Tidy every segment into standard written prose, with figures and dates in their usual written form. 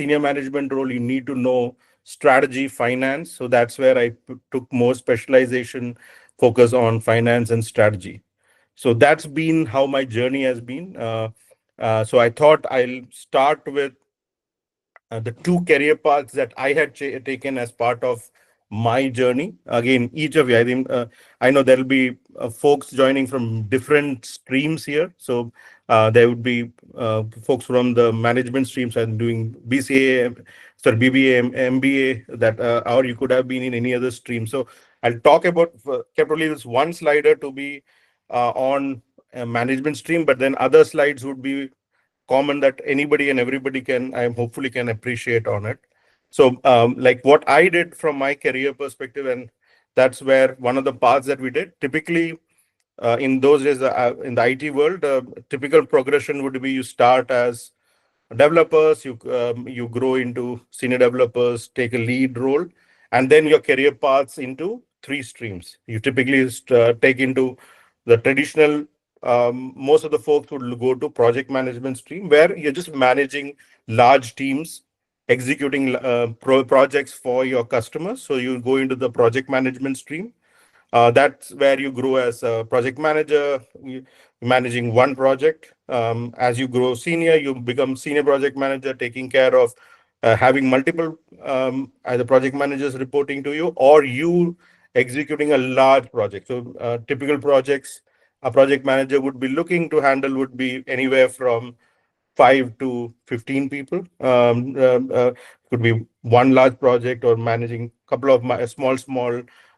senior management role, you need to know strategy, finance. So that's where I took more specialization, focus on finance and strategy. So that's been how my journey has been. So I thought I'll start with the two career paths that I had taken as part of my journey. Again, each of you, I think, I know there'll be folks joining from different streams here. So there would be folks from the management streams and doing BCA, sorry, BBA, MBA, that, or you could have been in any other stream. So I'll talk about, kept only this one slider to be on a management stream, but then other slides would be common that anybody and everybody can, I hopefully can appreciate on it. So like what I did from my career perspective, and that's where one of the paths that we did typically in those days in the IT world, typical progression would be you start as developers, you grow into senior developers, take a lead role, and then your career paths into three streams. You typically take into the traditional. Most of the folks would go to project management stream where you're just managing large teams, executing projects for your customers. So you go into the project management stream. That's where you grow as a project manager, managing one project. As you grow senior, you become senior project manager, taking care of having multiple either project managers reporting to you or you executing a large project. So typical projects a project manager would be looking to handle would be anywhere from 5 to 15 people. Could be one large project or managing a couple of small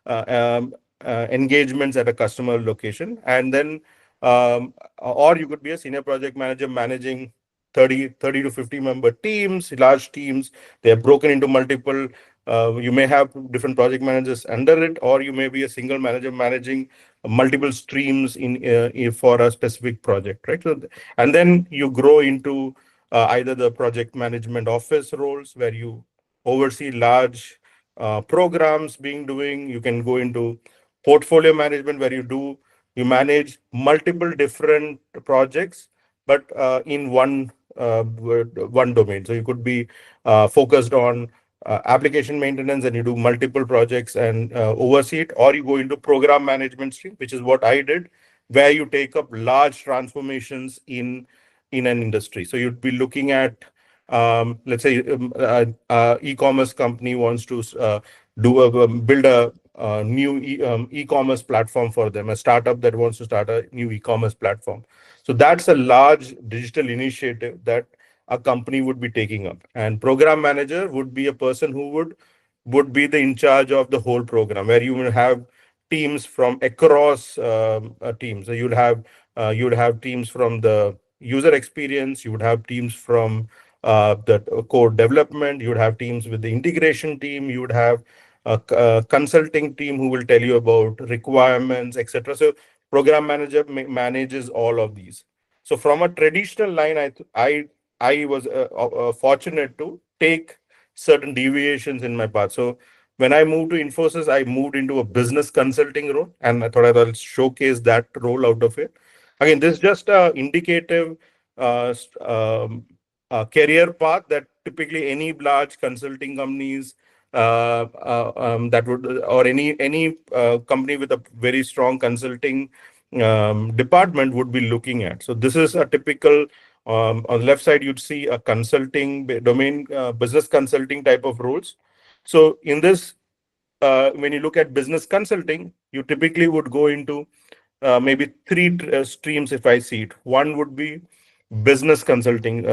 uh, um, engagements at a customer location. And then, or you could be a senior project manager managing 30 to 50 member teams, large teams. They are broken into multiple. You may have different project managers under it, or you may be a single manager managing multiple streams for a specific project, right? So, and then you grow into either the project management office roles where you oversee large programs being doing. You can go into portfolio management where you manage multiple different projects, but in one domain. So you could be focused on application maintenance and you do multiple projects and oversee it, or you go into program management stream, which is what I did, where you take up large transformations in an industry. So you'd be looking at, let's say, e-commerce company wants to build a new e-commerce platform for them, a startup that wants to start a new e-commerce platform. So that's a large digital initiative that a company would be taking up. And program manager would be a person who would be the in charge of the whole program, where you will have teams from across teams. So you'd have teams from the user experience, you would have teams from the code development, you would have teams with the integration team, you would have a consulting team who will tell you about requirements, etc. So program manager manages all of these. So from a traditional line, I was fortunate to take certain deviations in my path. So when I moved to Infosys, I moved into a business consulting role, and I thought I'll showcase that role out of it. Again, this is just a indicative career path that typically any large consulting companies that would, or any company with a very strong consulting department would be looking at. So this is a typical, on the left side, you'd see a consulting domain, business consulting type of roles. So in this, when you look at business consulting, you typically would go into maybe three streams if I see it. One would be business consulting,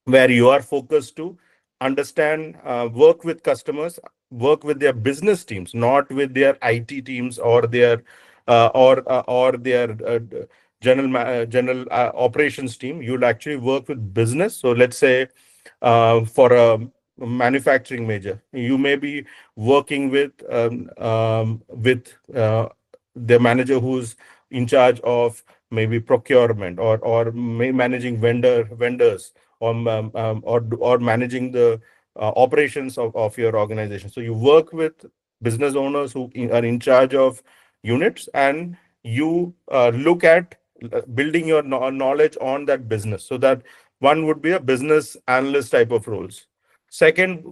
where you are focused to understand, work with customers, work with their business teams, not with their IT teams or their general operations team. You'll actually work with business. So let's say for a manufacturing major, you may be working with the manager who's in charge of maybe procurement or managing vendors or managing the operations of your organization. So you work with business owners who are in charge of units, and you look at building your knowledge on that business. So that one would be a business analyst type of roles. Second,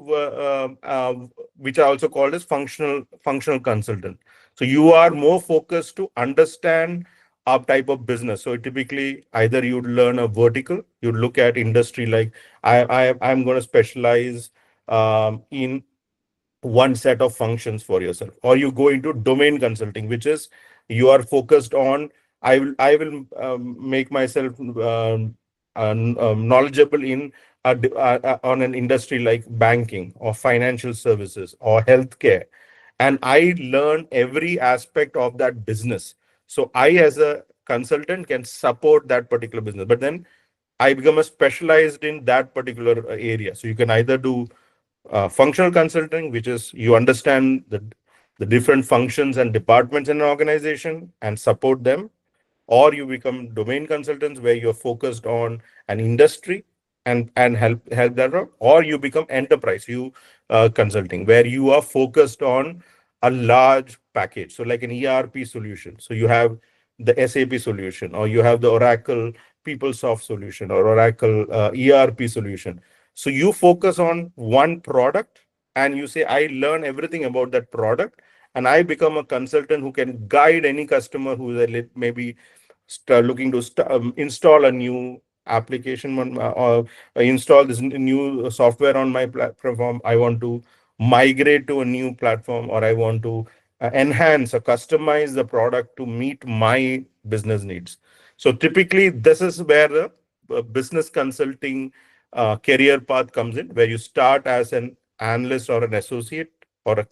which are also called as functional consultant. So you are more focused to understand a type of business. So typically, either you'd learn a vertical, you'd look at industry like I'm going to specialize in one set of functions for yourself, or you go into domain consulting, which is you are focused on I will make myself knowledgeable in on an industry like banking or financial services or healthcare, and I learn every aspect of that business. So I, as a consultant, can support that particular business, but then I become a specialized in that particular area. So you can either do functional consulting, which is you understand the different functions and departments in an organization and support them, or you become domain consultants where you're focused on an industry and help that out, or you become enterprise you consulting where you are focused on a large package, so like an ERP solution. So you have the SAP solution, or you have the Oracle PeopleSoft solution, or Oracle ERP solution. So you focus on one product and you say, I learn everything about that product, and I become a consultant who can guide any customer who is maybe looking to install a new application or install this new software on my platform. I want to migrate to a new platform, or I want to enhance or customize the product to meet my business needs. So typically, this is where the business consulting career path comes in, where you start as an analyst or an associate or a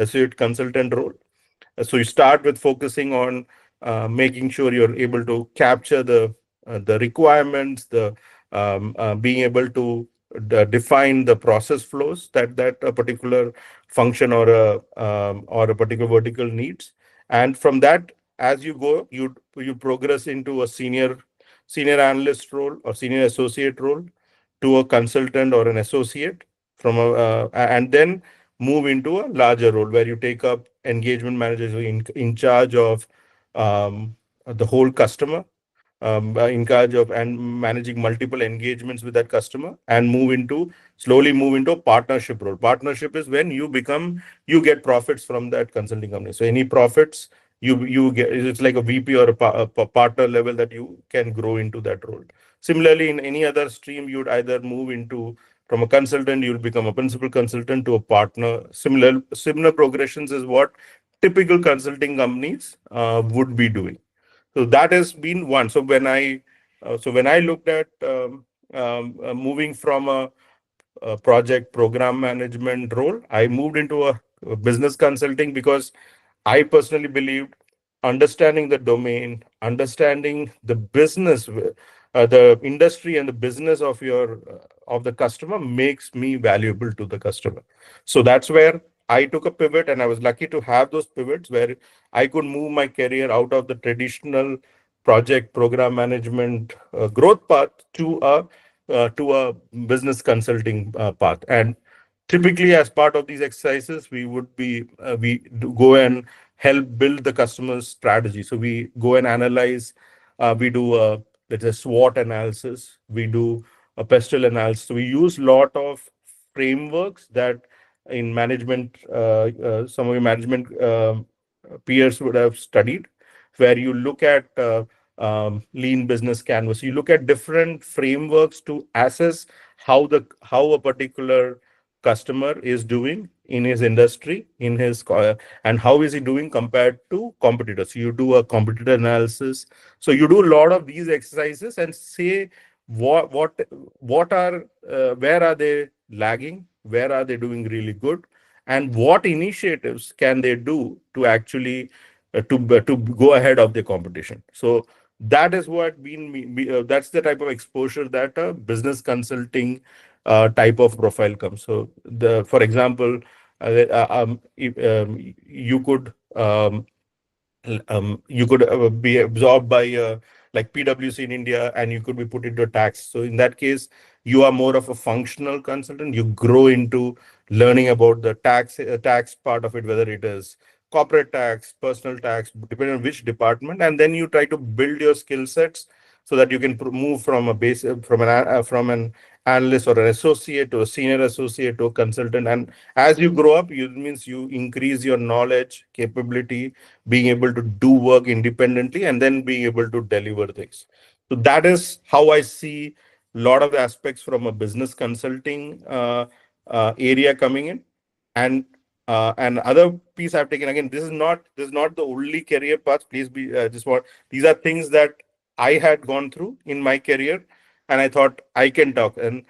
associate consultant role. So you start with focusing on making sure you're able to capture the requirements, the being able to define the process flows that a particular function or a particular vertical needs. And from that, as you go, you progress into a senior analyst role or senior associate role, to a consultant or an associate, and then move into a larger role where you take up engagement manager, so in charge of the whole customer, in charge of and managing multiple engagements with that customer, and slowly move into a partnership role. Partnership is when you get profits from that consulting company. So any profits you get, it's like a VP or a partner level that you can grow into that role. Similarly, in any other stream, you'd either move into, from a consultant, you'll become a principal consultant to a partner. Similar progressions is what typical consulting companies would be doing. So that has been one. So when I looked at moving from a project program management role, I moved into a business consulting because I personally believed understanding the domain, understanding the business, the industry and the business of the customer makes me valuable to the customer. So that's where I took a pivot, and I was lucky to have those pivots where I could move my career out of the traditional project program management growth path to a business consulting path. And typically, as part of these exercises, we go and help build the customer's strategy. So we go and analyze. We do let's say SWOT analysis. We do a pestle analysis. So we use a lot of frameworks that in management, some of your management peers would have studied, where you look at lean business canvas. You look at different frameworks to assess how a particular customer is doing in his industry, and how is he doing compared to competitors. So you do a competitor analysis. So you do a lot of these exercises and say what are where are they lagging, where are they doing really good, and what initiatives can they do to actually to go ahead of the competition. So that is what that's the type of exposure that a business consulting type of profile comes. So for example, if, you could be absorbed by like PwC in India, and you could be put into tax. So in that case, you are more of a functional consultant. You grow into learning about the tax part of it, whether it is corporate tax, personal tax, depending on which department, and then you try to build your skill sets so that you can move from a base from an analyst or an associate to a senior associate to a consultant. And as you grow up, you means you increase your knowledge, capability, being able to do work independently, and then being able to deliver things. So that is how I see a lot of the aspects from a business consulting area coming in. And other piece I've taken, again, this is not the only career path. Please be just what these are things that I had gone through in my career, and I thought I can talk. And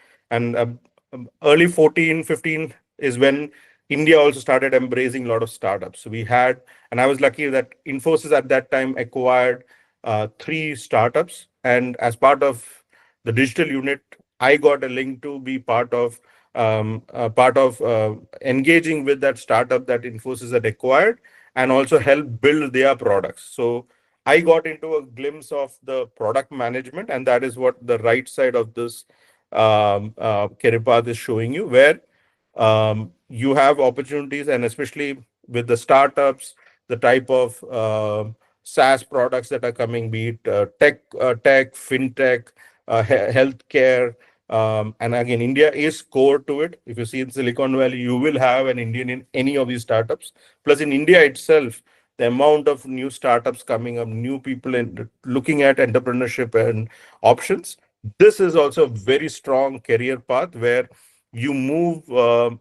early 14, 15 is when India also started embracing a lot of startups. So we had, and I was lucky that Infosys at that time acquired three startups, and as part of the digital unit, I got a link to be part of engaging with that startup that Infosys had acquired, and also help build their products. So I got into a glimpse of the product management, and that is what the right side of this career path is showing you, where you have opportunities, and especially with the startups, the type of SaaS products that are coming, be it tech, fintech, healthcare. And again, India is core to it. If you see in Silicon Valley, you will have an Indian in any of these startups. Plus, in India itself, the amount of new startups coming up, new people looking at entrepreneurship and options. This is also a very strong career path where you move to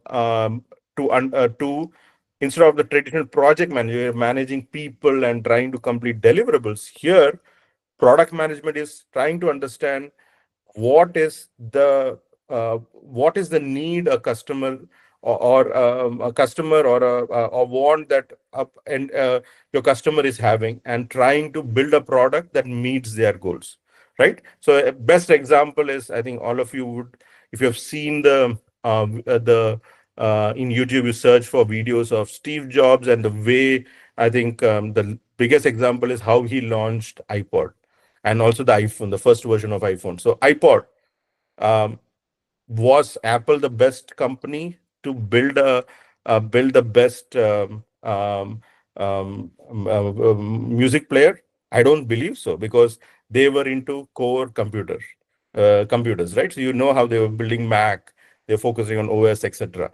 instead of the traditional project manager, you're managing people and trying to complete deliverables. Here, product management is trying to understand what is the need a customer, or a customer, or a want that and your customer is having, and trying to build a product that meets their goals, right? So a best example is, I think all of you would, if you have seen the in YouTube, you search for videos of Steve Jobs, and the way, I think the biggest example is how he launched iPod, and also the iPhone, the first version of iPhone. So iPod, um, was Apple the best company to build the best music player? I don't believe so, because they were into core computers, right? So you know how they were building Mac, they're focusing on OS, etc.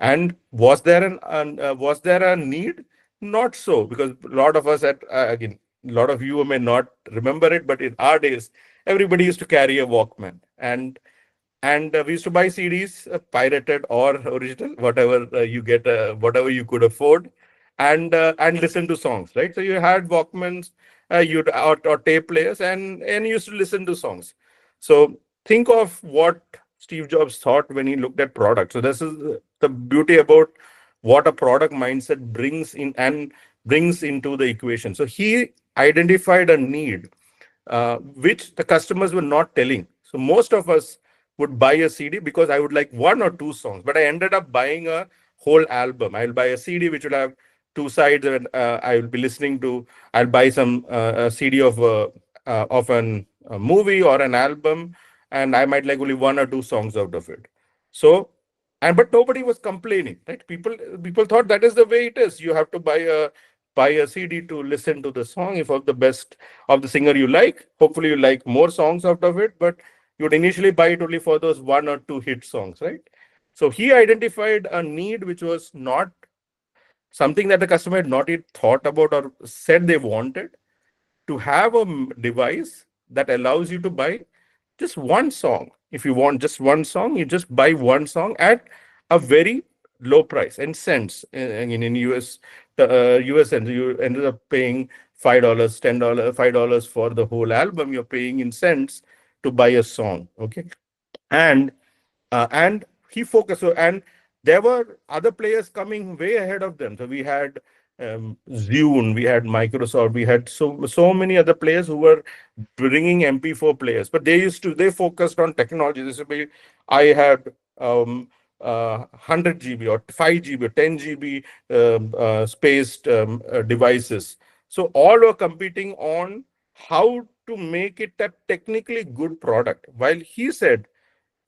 And was there a need? Not so, because a lot of us again, a lot of you may not remember it, but in our days, everybody used to carry a Walkman, and we used to buy CDs, pirated or original, whatever you get, whatever you could afford, and listen to songs, right? So you had Walkmans, or tape players, and you used to listen to songs. So think of what Steve Jobs thought when he looked at product. So this is the beauty about what a product mindset brings in and brings into the equation. So he identified a need, which the customers were not telling. So most of us would buy a CD because I would like one or two songs, but I ended up buying a whole album. I'll buy a CD which will have two sides, and I will be listening to. I'll buy some a CD of a movie or an album, and I might like only one or two songs out of it. So, and but nobody was complaining, right? People thought that is the way it is. You have to buy a CD to listen to the song. If of the best of the singer you like, hopefully you like more songs out of it, but you would initially buy it only for those one or two hit songs, right? So he identified a need which was not something that the customer had not yet thought about or said they wanted, to have a device that allows you to buy just one song. If you want just one song, you just buy one song at a very low price in cents. In US, US cents, you ended up paying $5, $10, $5 for the whole album. You're paying in cents to buy a song. Okay, and and he focused. So, and there were other players coming way ahead of them. So we had Zune, we had Microsoft, we had so many other players who were bringing MP4 players, but they focused on technology. This would be, I had 100 GB or 5 GB or 10 GB spaced devices. So all were competing on how to make it a technically good product. While he said,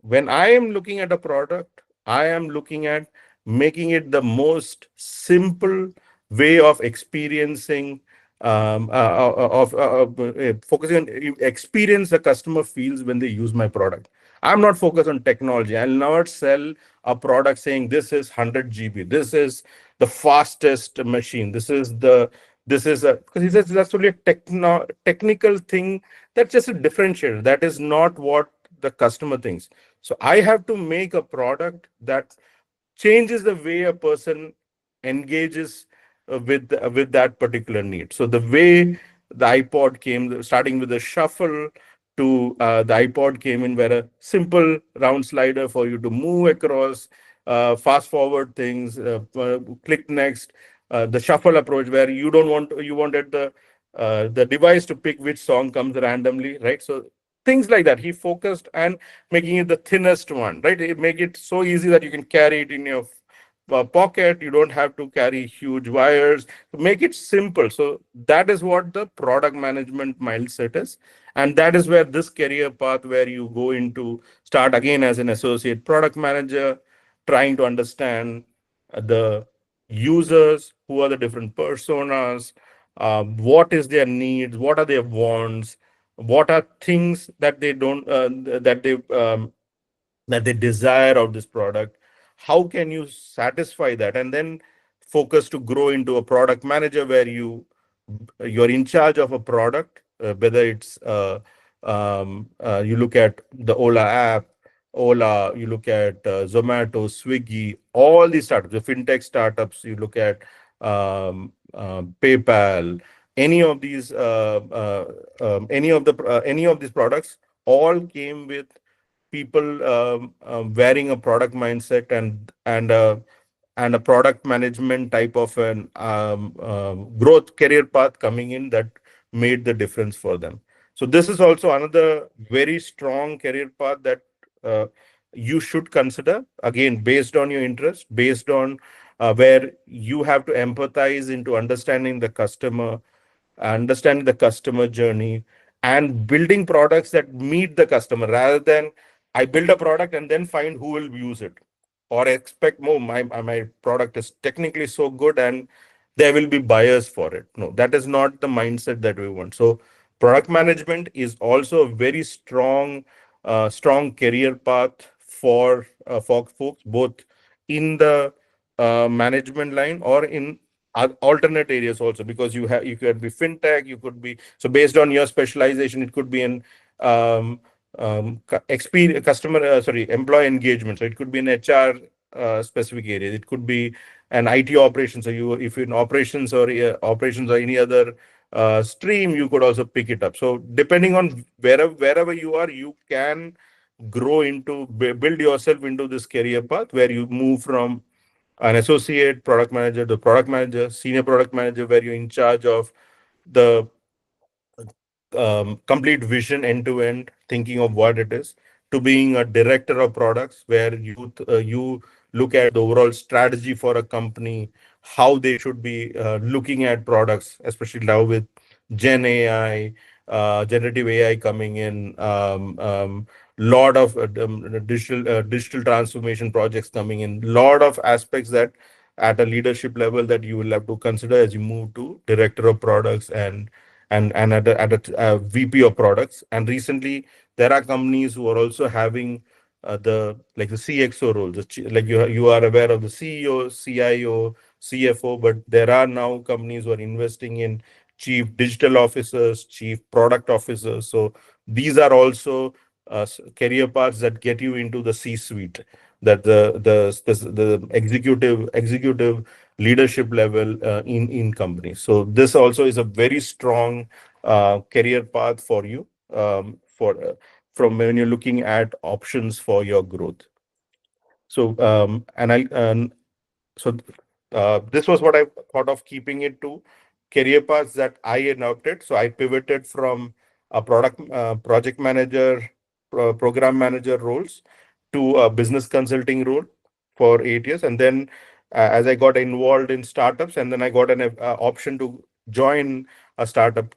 when I am looking at a product, I am looking at making it the most simple way of experiencing, focusing on experience the customer feels when they use my product. I'm not focused on technology. I'll not sell a product saying this is 100 GB. This is the fastest machine. This is a, because he says that's only a technical thing. That's just a differentiator. That is not what the customer thinks. So I have to make a product that changes the way a person engages with that particular need. So the way the iPod came, starting with the shuffle to the iPod came in, where a simple round slider for you to move across, fast forward things, click next, the shuffle approach where you don't want you wanted the device to pick which song comes randomly, right? So things like that. He focused and making it the thinnest one, right? It make it so easy that you can carry it in your pocket. You don't have to carry huge wires. Make it simple. So that is what the product management mindset is, and that is where this career path, where you go into start again as an associate product manager, trying to understand the users, who are the different personas, what is their needs, what are their wants, what are things that they don't that they desire of this product. How can you satisfy that, and then focus to grow into a product manager where you're in charge of a product, whether it's you look at the Ola app, Ola, you look at Zomato, Swiggy, all these startups, the fintech startups, you look at PayPal, any of these any of these products all came with people wearing a product mindset and a product management type of an growth career path coming in that made the difference for them. So this is also another very strong career path that uh, you should consider, again based on your interest, based on where you have to empathize into understanding the customer journey, and building products that meet the customer, rather than I build a product and then find who will use it, or expect more. My product is technically so good and there will be buyers for it. No, that is not the mindset that we want. So product management is also a very strong career path for folks, both in the management line or in alternate areas also, because you could be fintech, you could be, so based on your specialization, it could be in experience customer sorry employee engagement, so it could be in HR specific area, it could be an IT operations. So you, if you're in operations or any other stream, you could also pick it up. So depending on wherever you are, you can grow into build yourself into this career path where you move from an associate product manager to product manager, senior product manager, where you're in charge of the complete vision end to end, thinking of what it is, to being a director of products, where you look at the overall strategy for a company, how they should be looking at products, especially now with Gen AI, generative AI coming in, lot of digital transformation projects coming in, lot of aspects that at a leadership level that you will have to consider as you move to director of products and at a VP of products. And recently, there are companies who are also having the CXO roles. Like you are aware of the CEO, CIO, CFO, but there are now companies who are investing in chief digital officers, chief product officers. So these are also career paths that get you into the C-suite, that the executive leadership level in companies. So this also is a very strong career path for you, for from when you're looking at options for your growth. So so this was what I thought of, keeping it to career paths that I adopted. So I pivoted from a project manager, program manager roles to a business consulting role for 8 years. And then as I got involved in startups, and then I got an option to join a startup,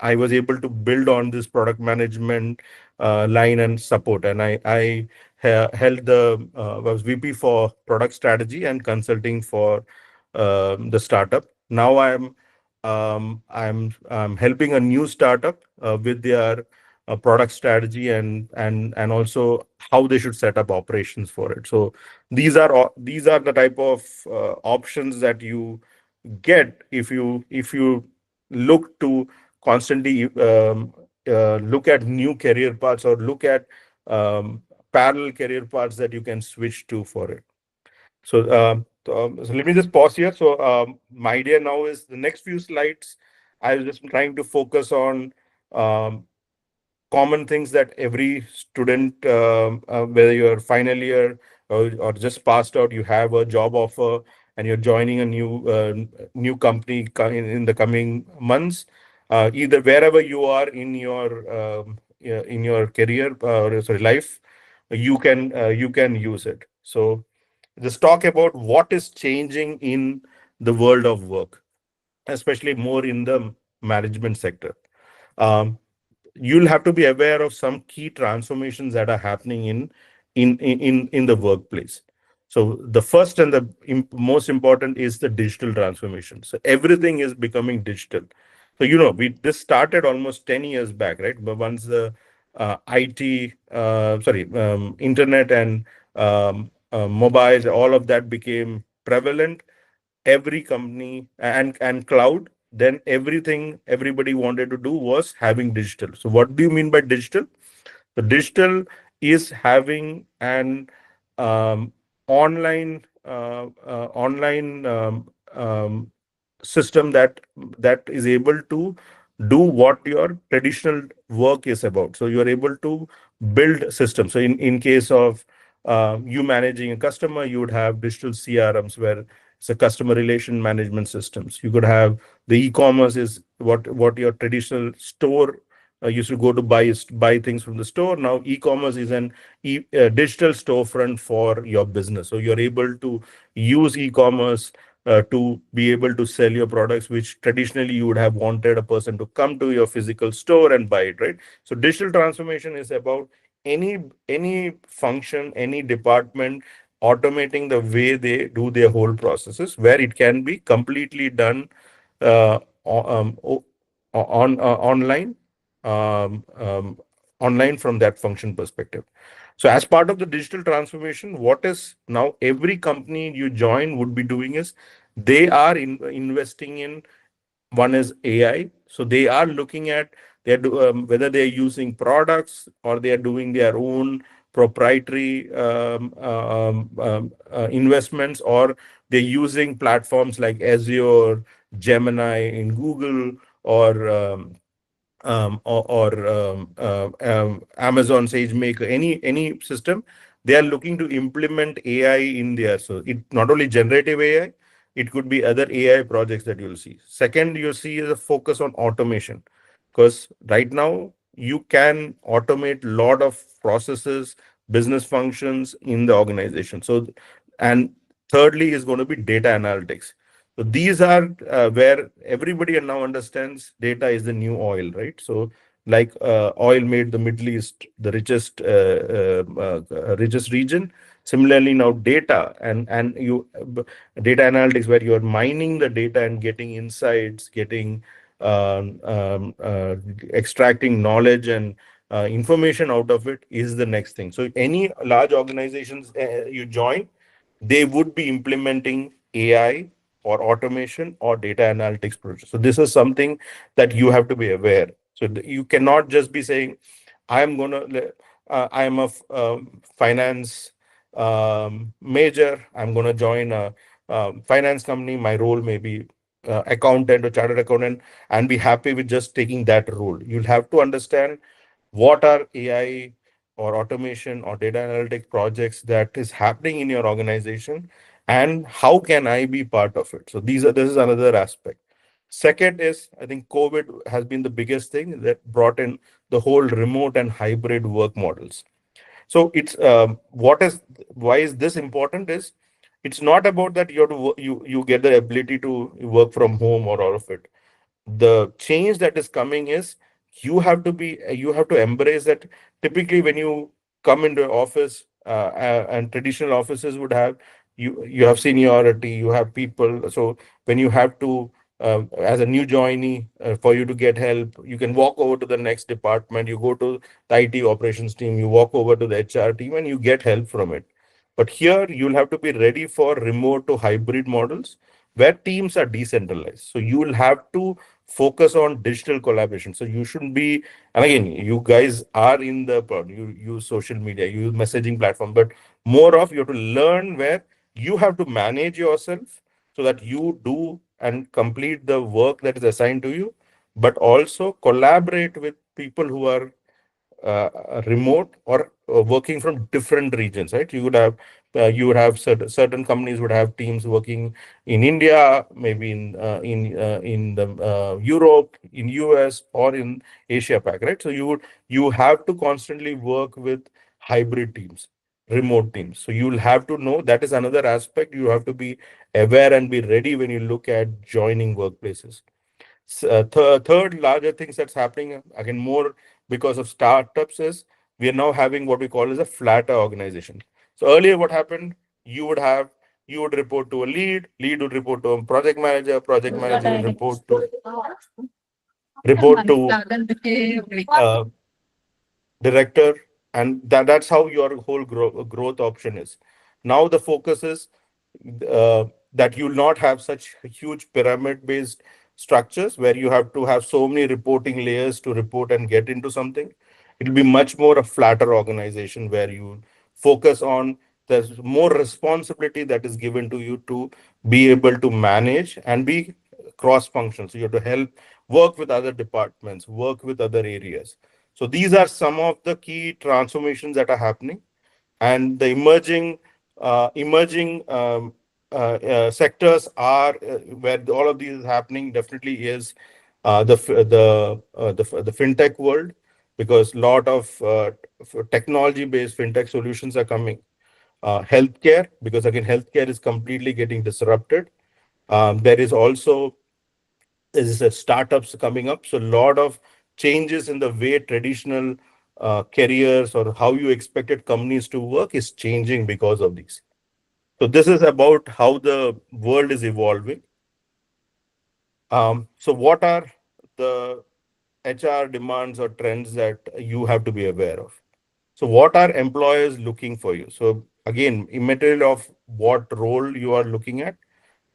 I was able to build on this product management line and support. And I held was VP for product strategy and consulting for the startup. Now I'm helping a new startup with their product strategy, and also how they should set up operations for it. So these are the type of options that you get if you look to constantly look at new career paths, or look at um, parallel career paths that you can switch to for it. So let me just pause here. So my idea now is the next few slides, I was just trying to focus on um, common things that every student, whether you're final year or just passed out, you have a job offer and you're joining a new company in the coming months. Either wherever you are in your career, sorry, life, you can use it. So just talk about what is changing in the world of work, especially more in the management sector. Um, you'll have to be aware of some key transformations that are happening in the workplace. So the first and the most important is the digital transformation. So everything is becoming digital. So we this started almost 10 years back, right? But once the internet and mobiles, all of that became prevalent, every company and cloud, then everybody wanted to do was having digital. So what do you mean by digital? The digital is having an um, online system that is able to do what your traditional work is about. So you are able to build systems. So in case of you managing a customer, you would have digital CRMs, where it's a customer relation management systems. You could have the e-commerce is what your traditional store used to go to buy things from the store. Now e-commerce is digital storefront for your business. So you're able to use e-commerce to be able to sell your products, which traditionally you would have wanted a person to come to your physical store and buy it, right? So digital transformation is about any function, any department automating the way they do their whole processes, where it can be completely done uh, o- um, o- online, um, um, online from that function perspective. So as part of the digital transformation, what is now every company you join would be doing is they are investing in. One is AI. So they are looking at whether they're using products or they are doing their own proprietary investments, or they're using platforms like Azure, Gemini in Google, or Amazon SageMaker, any system. They are looking to implement AI in there. So it not only generative AI, it could be other AI projects that you'll see. Second, you see is a focus on automation, because right now you can automate a lot of processes, business functions in the organization. So, and thirdly is going to be data analytics. So these are where everybody now understands data is the new oil, right? So like oil made the Middle East the richest region. Similarly, now data data analytics, where you are mining the data and getting insights, getting extracting knowledge and information out of it, is the next thing. So any large organizations you join, they would be implementing AI or automation or data analytics projects. So this is something that you have to be aware. So you cannot just be saying, I am a finance major. I'm going to join a finance company. My role may be accountant or chartered accountant, and be happy with just taking that role. You'll have to understand what are AI or automation or data analytic projects that is happening in your organization, and how can I be part of it. So this is another aspect. Second is, I think COVID has been the biggest thing that brought in the whole remote and hybrid work models. So it's what is why is this important is, it's not about that you have to you get the ability to work from home or all of it. The change that is coming is, you have to embrace that. Typically when you come into office, and traditional offices would have, you have seniority, you have people. So when you have to as a new joinee, for you to get help. You can walk over to the next department. You go to the IT operations team. You walk over to the HR team, and you get help from it. But here you'll have to be ready for remote to hybrid models where teams are decentralized. So you will have to focus on digital collaboration. So you shouldn't be, and again, you guys are in the you use social media, you use messaging platform, but more of you have to learn where you have to manage yourself so that you do and complete the work that is assigned to you, but also collaborate with people who are remote or working from different regions, right? You would have certain companies would have teams working in India, maybe in the Europe, in US, or in Asia Pac, right? So you have to constantly work with hybrid teams, remote teams. So you'll have to know that is another aspect. You have to be aware and be ready when you look at joining workplaces. Third larger things that's happening again more because of startups is we are now having what we call as a flatter organization. So earlier what happened, you would have you would report to a lead would report to a project manager would report to uh, director, and that's how your whole growth option is. Now the focus is that you'll not have such huge pyramid based structures where you have to have so many reporting layers to report and get into something. It'll be much more a flatter organization where you focus on there's more responsibility that is given to you to be able to manage and be cross functional. So you have to help work with other departments, work with other areas. So these are some of the key transformations that are happening, and the emerging sectors are where all of these is happening. Definitely is the fintech world, because a lot of technology based fintech solutions are coming. Healthcare, because again healthcare is completely getting disrupted. There is also is startups coming up. So a lot of changes in the way traditional careers or how you expected companies to work is changing because of these. So this is about how the world is evolving. So what are the HR demands or trends that you have to be aware of? So what are employers looking for you? So again, immaterial of what role you are looking at,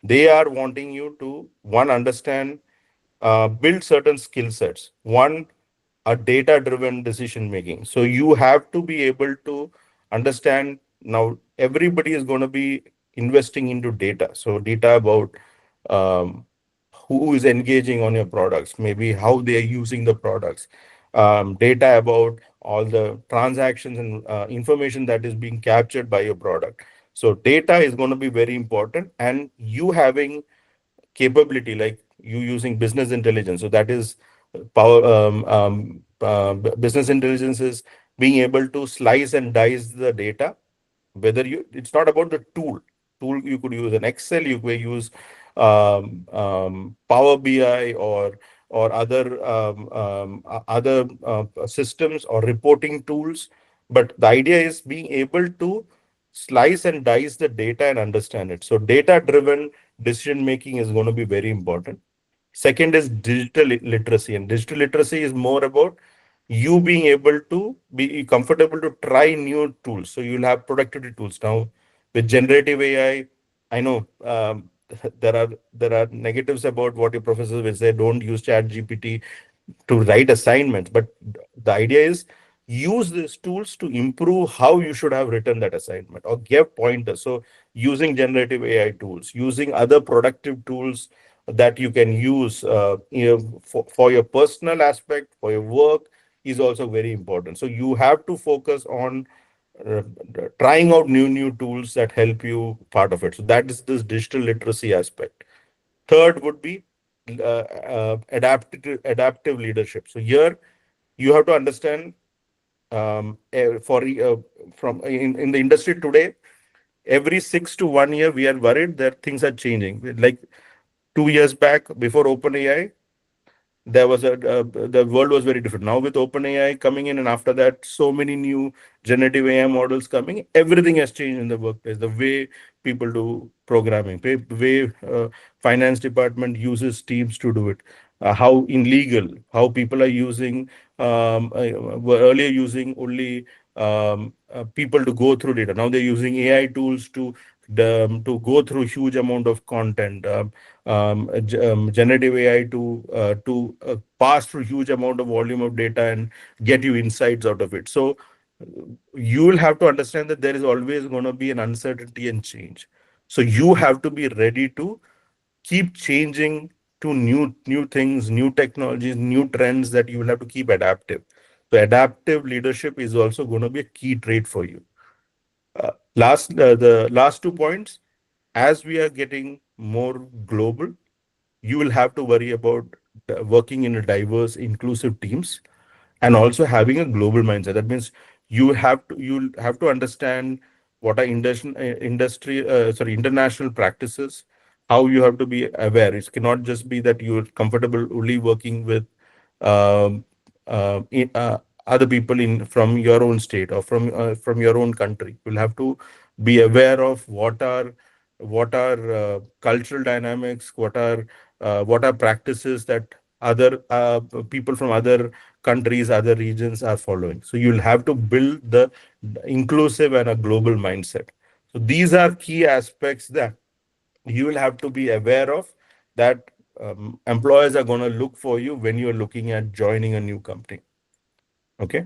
they are wanting you to one understand, build certain skill sets. One, a data driven decision making. So you have to be able to understand now everybody is going to be investing into data. So data about um, who is engaging on your products, maybe how they are using the products, data about all the transactions and information that is being captured by your product. So data is going to be very important, and you having capability like you using business intelligence. So that is business intelligence is being able to slice and dice the data. Whether you, it's not about the tool. You could use an Excel, you could use Power BI or other systems or reporting tools. But the idea is being able to slice and dice the data and understand it. So data driven decision making is going to be very important. Second is digital literacy, and digital literacy is more about you being able to be comfortable to try new tools. So you'll have productivity tools now with generative AI. I know there are negatives about what your professors will say. Don't use Chat GPT to write assignments, but the idea is use these tools to improve how you should have written that assignment or give pointers. So using generative AI tools, using other productive tools that you can use for your personal aspect, for your work, is also very important. So you have to focus on uh, trying out new tools that help you part of it. So that is this digital literacy aspect. Third would be adaptive leadership. So here you have to understand, for from in the industry today, every 6 to 1 year we are worried that things are changing. Like 2 years back, before OpenAI, there was the world was very different. Now with OpenAI coming in, and after that, so many new generative AI models coming, everything has changed in the workplace. The way people do programming, the way finance department uses teams to do it, how in legal, how people are using, were earlier using only people to go through data. Now they're using AI tools to go through huge amount of content. Generative AI to pass through huge amount of volume of data and get you insights out of it. So you will have to understand that there is always going to be an uncertainty and change. So you have to be ready to keep changing to new things, new technologies, new trends, that you will have to keep adaptive. So adaptive leadership is also going to be a key trait for you. The last 2 points, as we are getting more global, you will have to worry about working in a diverse, inclusive teams, and also having a global mindset. That means you'll have to understand what are international practices, how you have to be aware. It cannot just be that you're comfortable only working with um, other people in from your own state or from your own country. You'll have to be aware of what are cultural dynamics, what are practices that other people from other countries, other regions are following. So you'll have to build the inclusive and a global mindset. So these are key aspects that you will have to be aware of, that employers are going to look for you when you're looking at joining a new company. Okay.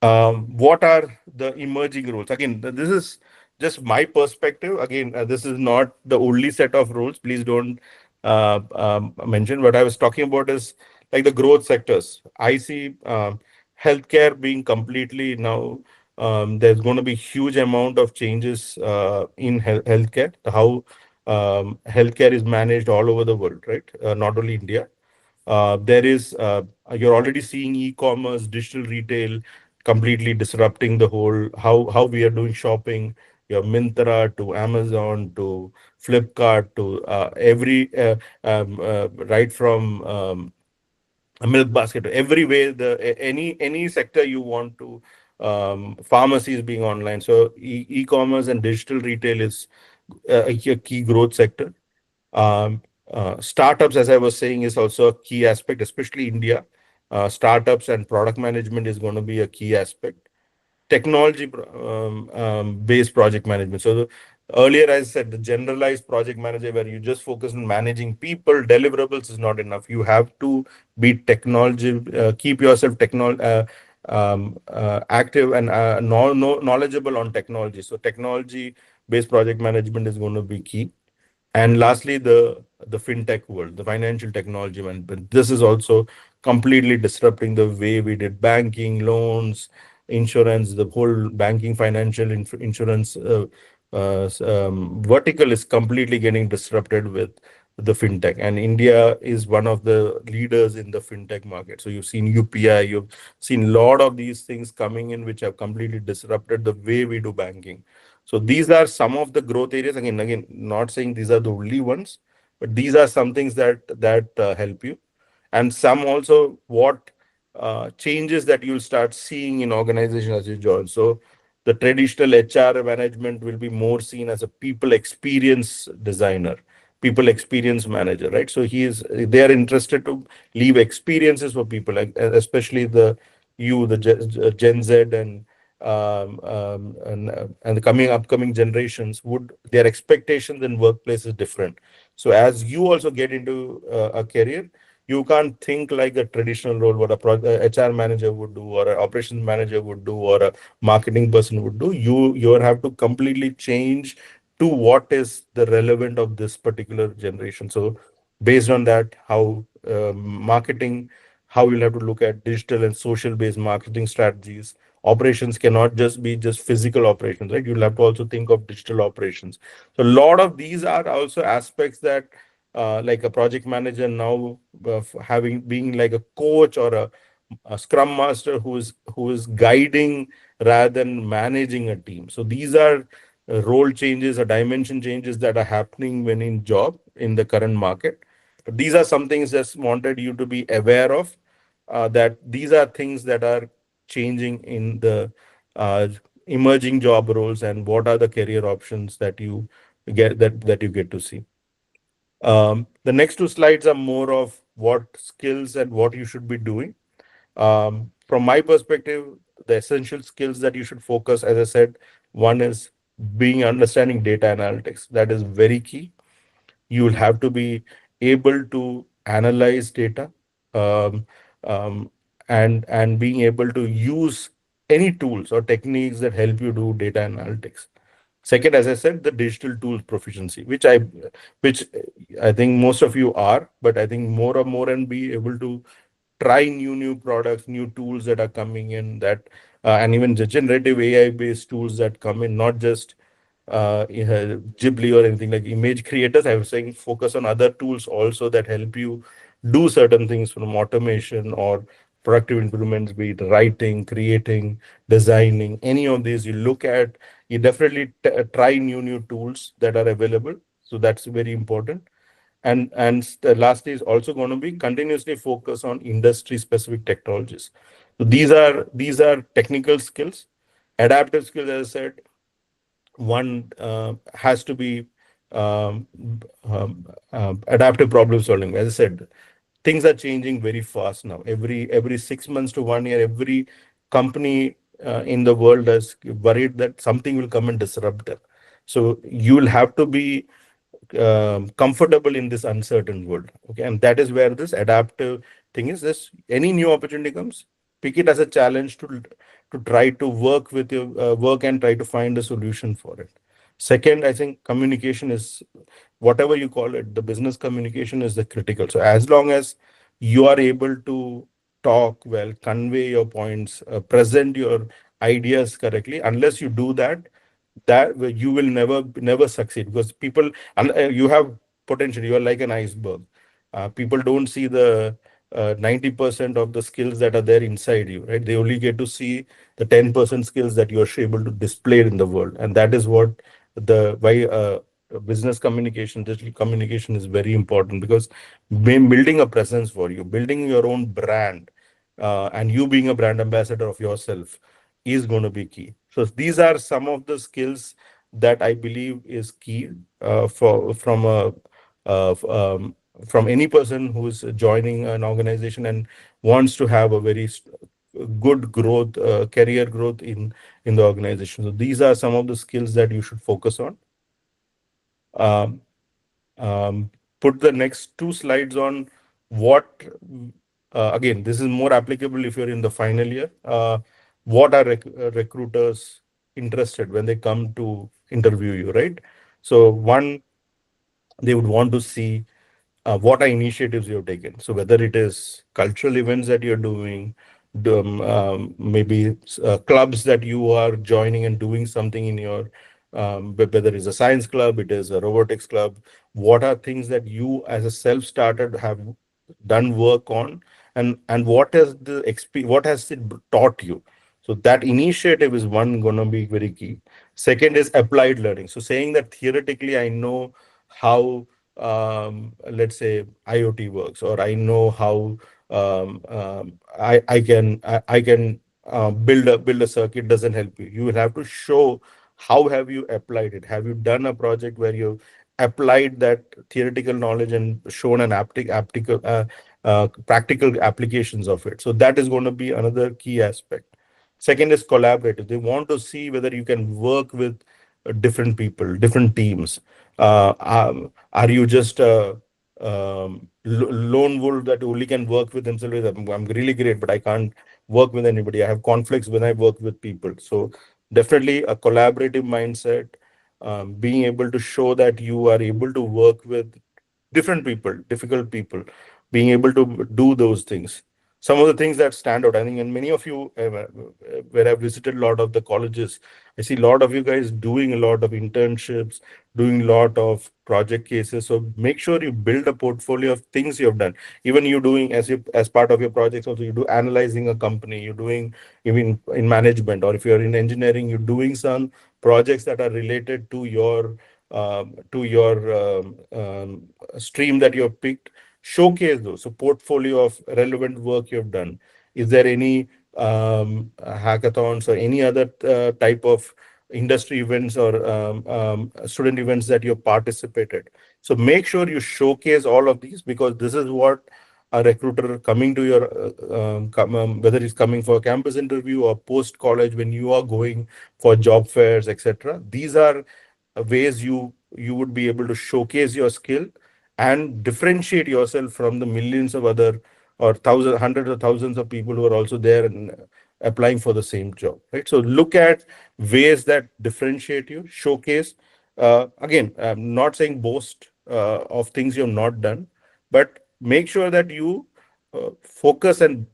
What are the emerging roles? Again, this is just my perspective. Again, this is not the only set of roles. Please don't mention. What I was talking about is like the growth sectors. I see healthcare being completely now. There's going to be huge amount of changes in healthcare. How healthcare is managed all over the world, right? Not only India. There is You're already seeing e-commerce, digital retail completely disrupting the whole how we are doing shopping. Your Mintra to Amazon to Flipkart to right from a milk basket to every way, any sector you want to, pharmacies being online. So e-commerce and digital retail is a key growth sector. Startups, as I was saying, is also a key aspect, especially India. Startups and product management is going to be a key aspect. Technology based project management. So earlier I said the generalized project manager, where you just focus on managing people, deliverables is not enough. You have to be technology, keep yourself active and knowledgeable on technology. So technology based project management is going to be key. And lastly, the fintech world, the financial technology management. This is also completely disrupting the way we did banking, loans, insurance. The whole banking, financial insurance vertical is completely getting disrupted with the fintech. And India is one of the leaders in the fintech market. So you've seen UPI, you've seen a lot of these things coming in, which have completely disrupted the way we do banking. So these are some of the growth areas. Again, not saying these are the only ones, but these are some things that help you, and some also what changes that you'll start seeing in organization as you join. So the traditional HR management will be more seen as a people experience designer, people experience manager, right? So they are interested to leave experiences for people, like especially the Gen Z and the upcoming generations, would their expectations in workplace is different. So as you also get into a career, you can't think like a traditional role, what HR manager would do, or an operations manager would do, or a marketing person would do. You have to completely change to what is the relevant of this particular generation. So based on that, how marketing, how you'll have to look at digital and social based marketing strategies. Operations cannot just be just physical operations, right? You'll have to also think of digital operations. So a lot of these are also aspects that like a project manager now, having being like a coach or a scrum master who is guiding rather than managing a team. So these are role changes or dimension changes that are happening when in job in the current market. these are some things just wanted you to be aware of, that these are things that are changing in the uh, emerging job roles, and what are the career options that you that you get to see. The next two slides are more of what skills and what you should be doing. From my perspective, the essential skills that you should focus, as I said, one is being understanding data analytics. That is very key. You will have to be able to analyze data, um, um, and being able to use any tools or techniques that help you do data analytics. Second, as I said, the digital tools proficiency, which I think most of you are, but I think more and more, and be able to try new products, new tools that are coming in, that and even the generative AI based tools that come in, not just Ghibli or anything like image creators. I was saying focus on other tools also that help you do certain things, from automation or productive improvements, be it writing, creating, designing, any of these. You look at, you definitely try new tools that are available. So that's very important. And the last is also going to be continuously focus on industry specific technologies. So these are technical skills. Adaptive skills, as I said, one has to be um, adaptive problem solving. As I said, things are changing very fast now. Every 6 months to 1 year, every company in the world is worried that something will come and disrupt them. So you will have to be comfortable in this uncertain world. Okay, and that is where this adaptive thing is. This, any new opportunity comes, pick it as a challenge to try to work with your work and try to find a solution for it. Second, I think communication is, whatever you call it, the business communication is the critical. So as long as you are able to talk well, convey your points, present your ideas correctly, unless you do that, you will never succeed, because people, and you have potential, you are like an iceberg. People don't see the 90% of the skills that are there inside you, right? They only get to see the 10% skills that you are able to display in the world. And that is what the why business communication, digital communication is very important, because building a presence for you, building your own brand, and you being a brand ambassador of yourself is going to be key. So these are some of the skills that I believe is key for uh, f- um, from any person who is joining an organization and wants to have a very good growth, career growth in the organization. So these are some of the skills that you should focus on. Um, um, Put the next two slides on what, again, this is more applicable if you're in the final year. What are recruiters interested when they come to interview you, right? So one, they would want to see what are initiatives you've taken. So whether it is cultural events that you're doing, maybe clubs that you are joining and doing something in your, whether it's a science club, it is a robotics club, what are things that you as a self-started have done work on, and what has the what has it taught you? So that initiative is one going to be very key. Second is applied learning. So saying that theoretically I know how, let's say, IoT works, or I know how, I can build a circuit, doesn't help you. You will have to show how have you applied it. Have you done a project where you applied that theoretical knowledge and shown an practical applications of it? So that is going to be another key aspect. Second is collaborative. They want to see whether you can work with different people, different teams. Are you just a lone wolf that only can work with himself? I'm really great, but I can't work with anybody. I have conflicts when I work with people. So definitely a collaborative mindset, being able to show that you are able to work with different people, difficult people, being able to do those things. Some of the things that stand out, I think, and many of you, where I've visited a lot of the colleges, I see a lot of you guys doing a lot of internships, doing a lot of project cases. So make sure you build a portfolio of things you have done. Even you doing, as part of your projects, also you do analyzing a company, you're doing even in management, or if you're in engineering, you're doing some projects that are related to your stream that you have picked. showcase those. So portfolio of relevant work you've done. Is there any hackathons or any other type of industry events or student events that you participated? So make sure you showcase all of these, because this is what a recruiter coming to your whether it's coming for a campus interview or post college, when you are going for job fairs, etc. These are ways you would be able to showcase your skill and differentiate yourself from the millions of other, or thousands, hundreds of thousands of people who are also there and applying for the same job, right? So look at ways that differentiate you, showcase. Again, I'm not saying boast of things you have not done, but make sure that you focus and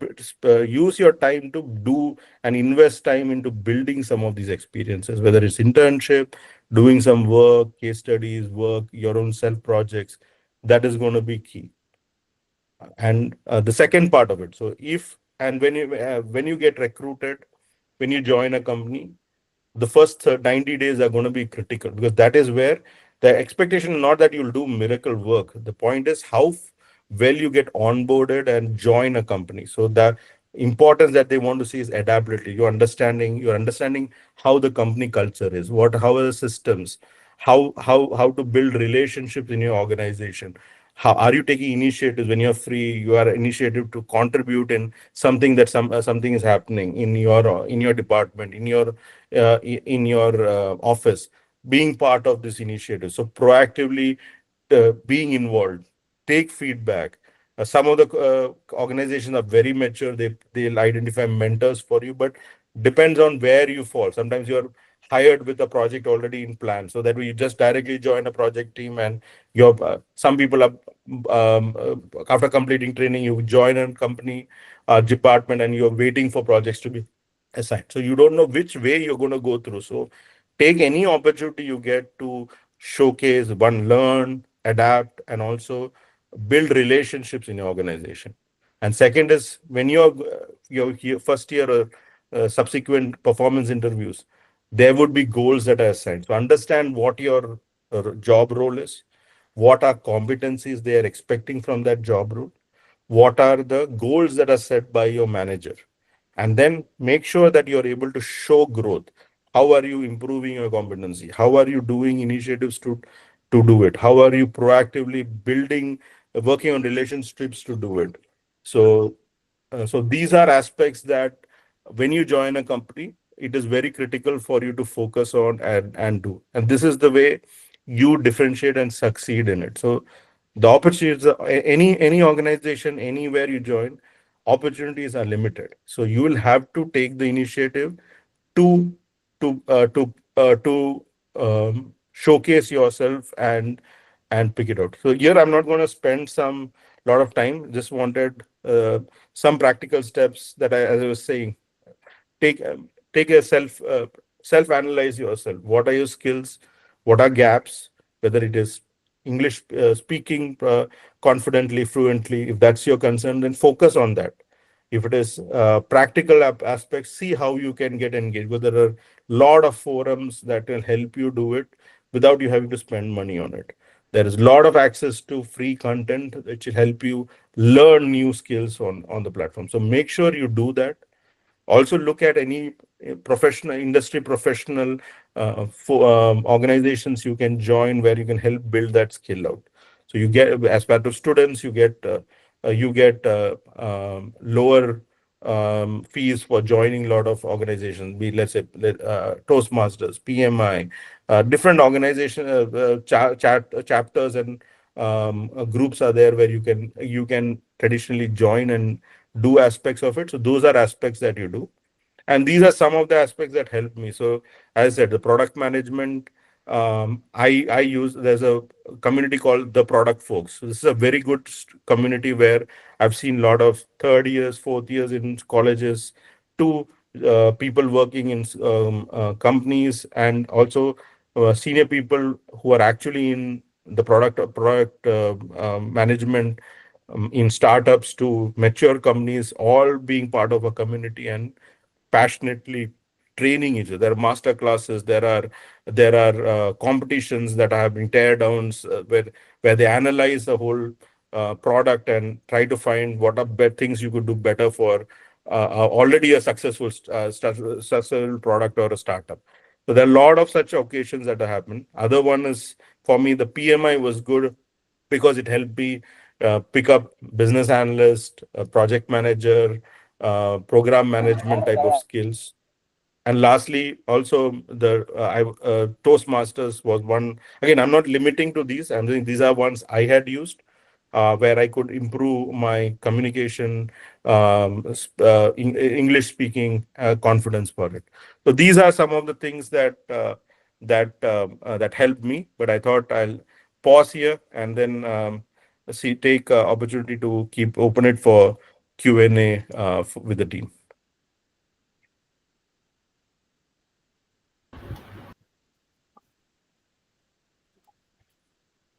use your time to do and invest time into building some of these experiences, whether it's internship, doing some work, case studies, work, your own self projects. That is going to be key. And the second part of it. So if and when you get recruited, when you join a company, the first 90 days are going to be critical, because that is where the expectation, not that you'll do miracle work. The point is how well you get onboarded and join a company. So the importance that they want to see is adaptability. You're understanding how the company culture is, how are the systems, how to build relationships in your organization. How are you taking initiatives when you're free? You are initiative to contribute in something that something is happening in your department, in your office, being part of this initiative. So proactively being involved, take feedback. Some of the organizations are very mature. They'll identify mentors for you, but depends on where you fall. Sometimes you're hired with a project already in plan, so that you just directly join a project team, and you're some people are after completing training, you join a company department, and you're waiting for projects to be assigned. So you don't know which way you're going to go through. So take any opportunity you get to showcase, one, learn, adapt, and also build relationships in your organization. And second is, when your first year or subsequent performance interviews, there would be goals that are assigned. So understand what your job role is, what are competencies they are expecting from that job role, what are the goals that are set by your manager, and then make sure that you're able to show growth. How are you improving your competency? How are you doing initiatives to do it? How are you proactively building, working on relationships to do it? So so these are aspects that when you join a company, it is very critical for you to focus on and do. And this is the way you differentiate and succeed in it. So the opportunities, any organization, anywhere you join, opportunities are limited. So you will have to take the initiative to to showcase yourself and pick it out. So here I'm not going to spend some lot of time. Just wanted some practical steps that as I was saying, take a self analyze yourself. What are your skills? What are gaps? Whether it is English speaking confidently, fluently, if that's your concern, then focus on that. If it is practical aspects, see how you can get engaged. But there are a lot of forums that will help you do it without you having to spend money on it. There is a lot of access to free content which will help you learn new skills on the platform. So make sure you do that. Also look at any professional industry professional organizations you can join, where you can help build that skill out. So you get, as part of students, you get lower fees for joining a lot of organizations, be let's say Toastmasters, PMI, different organization chapters and groups are there where you can traditionally join and do aspects of it. So those are aspects that you do. And these are some of the aspects that help me. So as I said, the product management, I use, there's a community called the Product Folks. So this is a very good community where I've seen a lot of third years, fourth years in colleges, to people working in companies, and also senior people who are actually in the product management, in startups to mature companies, all being part of a community and passionately training each other. There are master classes, there are competitions that are having tear downs, where they analyze the whole product and try to find what are things you could do better for already a successful product or a startup. So there are a lot of such occasions that have happened. Other one is, for me, the PMI was good because it helped me pick up business analyst, project manager, program management type of skills. And lastly, also Toastmasters was one. Again, I'm not limiting to these. I'm saying these are ones I had used, where I could improve my communication, English speaking confidence for it. So these are some of the things that helped me. But I thought I'll pause here and then take opportunity to keep open it for Q&A with the team.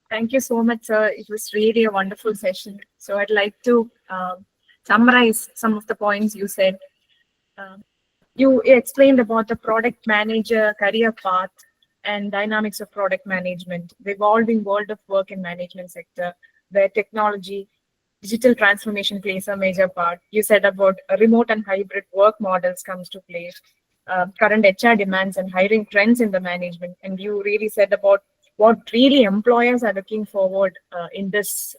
Thank you so much, sir. It was really a wonderful session. So I'd like to summarize some of the points you said. You explained about the product manager career path and dynamics of product management, the evolving world of work in management sector, where technology, digital transformation plays a major part. You said about remote and hybrid work models comes to play, current HR demands and hiring trends in the management, and you really said about what really employers are looking forward in this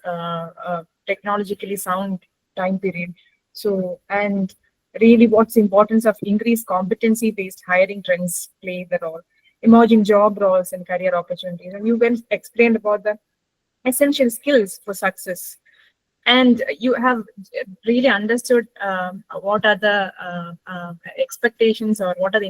technologically sound time period. So, and really what's importance of increased competency based hiring trends play the role, emerging job roles and career opportunities, and you well explained about the essential skills for success. And you have really understood what are the expectations or what are the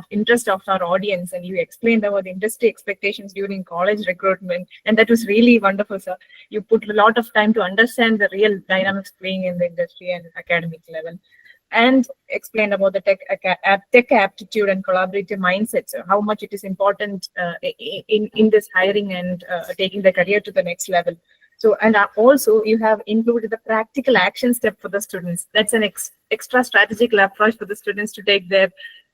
interest of our audience, and you explained about the industry expectations during college recruitment, and that was really wonderful, sir. You put a lot of time to understand the real dynamics playing in the industry and academic level, and explained about the tech aptitude and collaborative mindset, so how much it is important in this hiring and taking the career to the next level. So, and also you have included the practical action step for the students. That's an extra strategic approach for the students to take their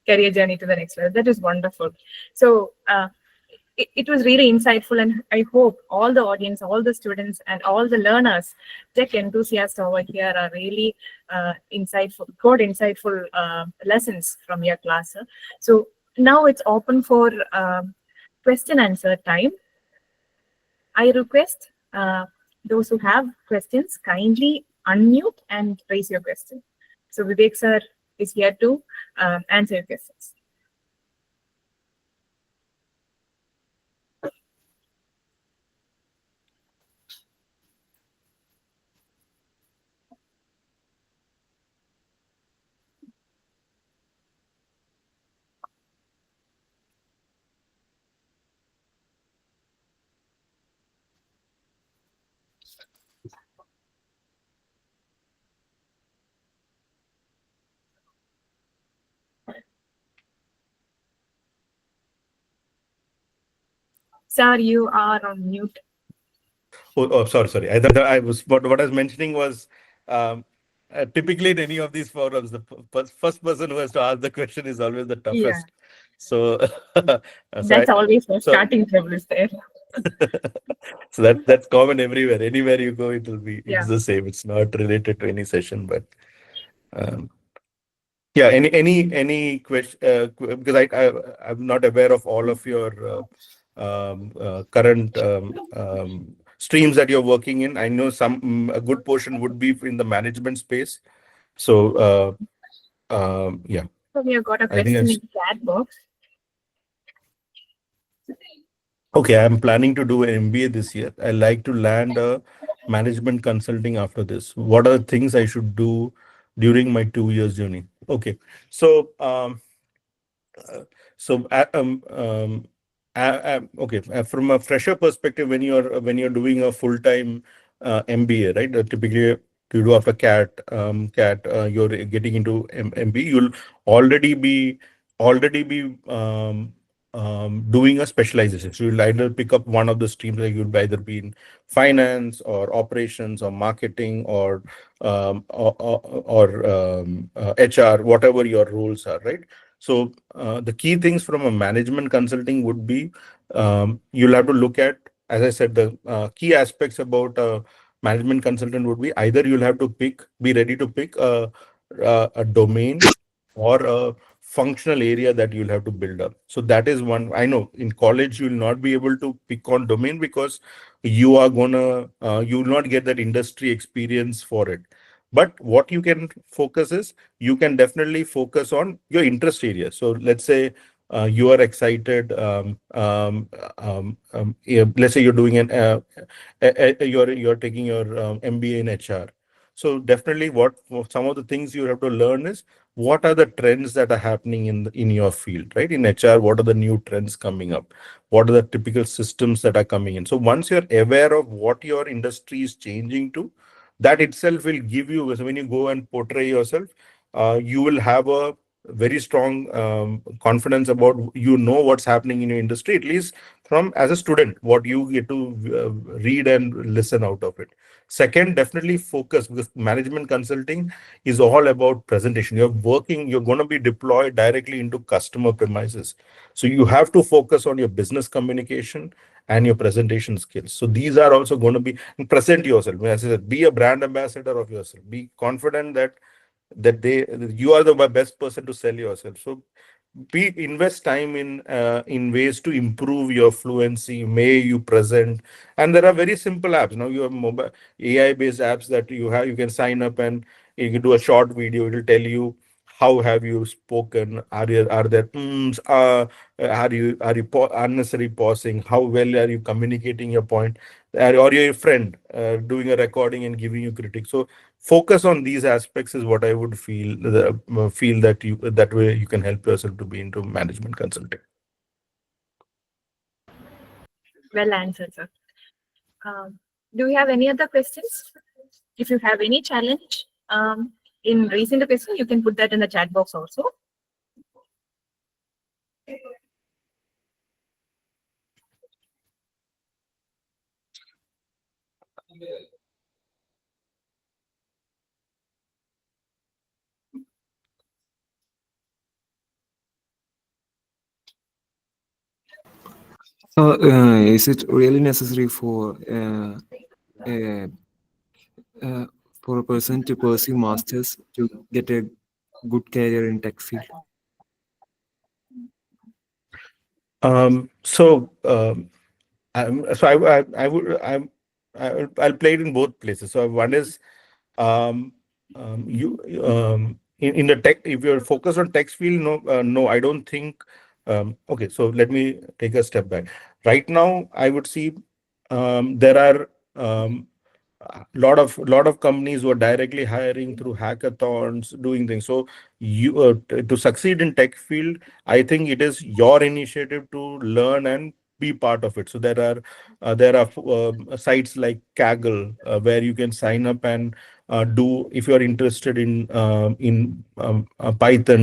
career journey to the next level. That is wonderful. So it was really insightful, and I hope all the audience, all the students, and all the learners, tech enthusiasts over here are really insightful lessons from your class. So now it's open for question answer time. I request those who have questions kindly unmute and raise your question. So Vivek sir is here to answer your questions. Sir, you are on mute. Oh, sorry. I was what I was mentioning was typically in any of these forums, the first person who has to ask the question is always the Yeah, toughest. So, that's always the starting trouble is there. so that's common everywhere. Anywhere you go, it's Yeah. the same. It's not related to any session, but um, yeah. Any question? Because I'm not aware of all of your current streams that you're working in. I know a good portion would be in the management space. So yeah, So we have got a I think question that's in the chat box. okay. I'm planning to do an MBA this year. I like to land a management consulting after this. What are the things I should do during my 2 years journey? Okay, so uh, so okay, from a fresher perspective, when you're doing a full-time MBA, right? Typically, you do after CAT, you're getting into MBA. You'll already be doing a specialization. So you'll either pick up one of the streams, like you'll either be in finance or operations or marketing or HR, whatever your roles are, right? So the key things from a management consulting would be you'll have to look at, as I said, the key aspects about management consultant would be either you'll have to be ready to pick a domain or a functional area that you'll have to build up. So that is one. I know in college you'll not be able to pick on domain because you will not get that industry experience for it. But what you can focus is you can definitely focus on your interest area. So let's say you are excited. Yeah, let's say you're doing you're taking your MBA in HR. So definitely, what some of the things you have to learn is what are the trends that are happening in your field, right? In HR, what are the new trends coming up? What are the typical systems that are coming in? So once you're aware of what your industry is changing to, that itself will give you. So when you go and portray yourself, you will have a very strong confidence about what's happening in your industry, at least from as a student, what you get to read and listen out of it. Second, definitely focus, because management consulting is all about presentation. You're going to be deployed directly into customer premises. So you have to focus on your business communication and your presentation skills. So these are also going to be, and present yourself. As I said, be a brand ambassador of yourself. Be confident that you are the best person to sell yourself. So invest time in ways to improve your fluency, may you present. And there are very simple apps now. You have mobile AI based apps that you can sign up, and you can do a short video. It will tell you how have you spoken, are there are you unnecessary pausing, how well are you communicating your point, or your friend doing a recording and giving you critics. So focus on these aspects is what I would feel that way you can help yourself to be into management consulting. Well answered, sir. Um, do you have any other questions? If you have any challenge in raising the question, you can put that in the chat box also. Is it really necessary uh, uh, for a person to pursue masters to get a good career in tech field? So I would I'll play it in both places. So one is um, you in the tech, if you're focused on tech field, no, I don't think. Okay, so let me take a step back. Right now, I would see there are lot of companies who are directly hiring through hackathons, doing things. So to succeed in tech field, I think it is your initiative to learn and be part of it. So there are sites like Kaggle where you can sign up and do, if you're interested in Python,